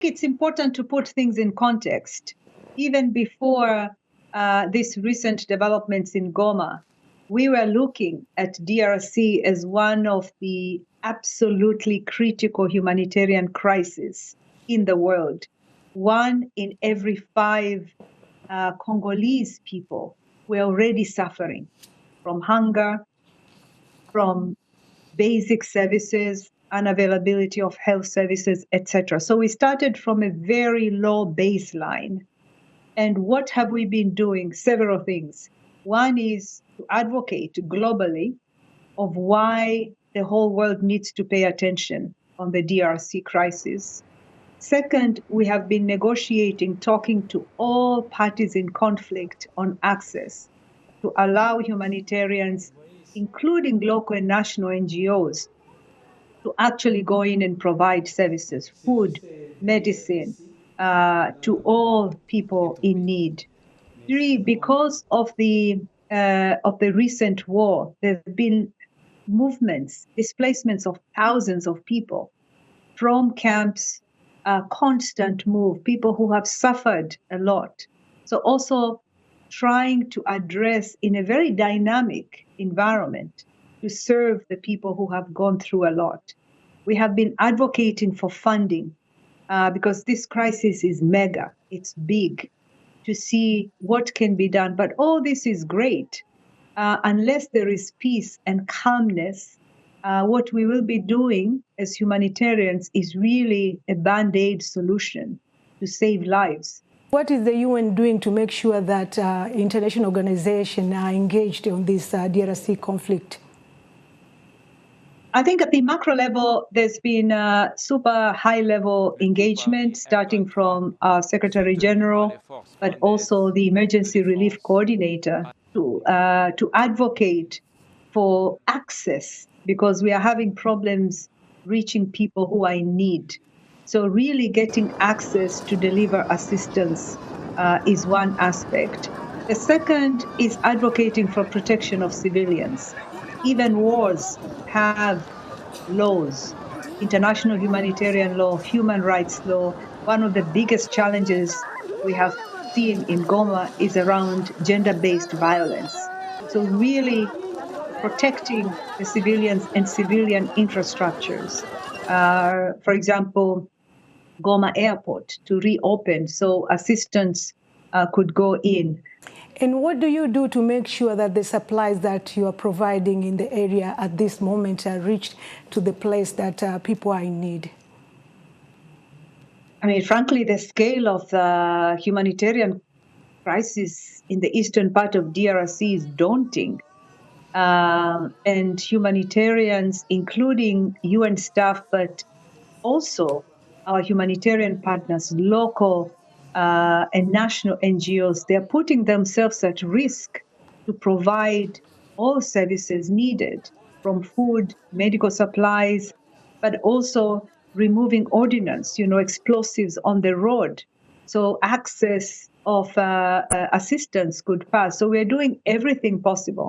It's important to put things in context. Even before these recent developments in Goma, we were looking at DRC as one of the absolutely critical humanitarian crises in the world. 1 in every 5 Congolese people were already suffering from hunger, from basic services, unavailability of health services, etc. So we started from a very low baseline. And what have we been doing? Several things. One is to advocate globally of why the whole world needs to pay attention on the DRC crisis. Second, we have been negotiating, talking to all parties in conflict on access to allow humanitarians, including local and national NGOs, to actually go in and provide services, food, medicine, to all people in need. 3, because of the recent war, there have been movements, displacements of thousands of people from camps, constant move, people who have suffered a lot. So also trying to address in a very dynamic environment to serve the people who have gone through a lot. We have been advocating for funding because this crisis is mega, it's big, to see what can be done. But all this is great. Unless there is peace and calmness, what we will be doing as humanitarians is really a band-aid solution to save lives. What is the UN doing to make sure that international organizations are engaged on this DRC conflict? I think at the macro level, there's been super high-level engagement, starting from our Secretary General, but also the Emergency Relief Coordinator, to advocate for access, because we are having problems reaching people who are in need. So really getting access to deliver assistance is one aspect. The second is advocating for protection of civilians. Even wars have laws, international humanitarian law, human rights law. One of the biggest challenges we have seen in Goma is around gender-based violence. So really protecting the civilians and civilian infrastructures. For example, Goma Airport to reopen so assistance could go in. And what do you do to make sure that the supplies that you are providing in the area at this moment are reached to the place that people are in need? I mean, frankly, the scale of the humanitarian crisis in the eastern part of DRC is daunting. And humanitarians, including UN staff, but also our humanitarian partners, local and national NGOs, they're putting themselves at risk to provide all services needed, from food, medical supplies, but also removing ordnance, explosives on the road. So access of assistance could pass. So we're doing everything possible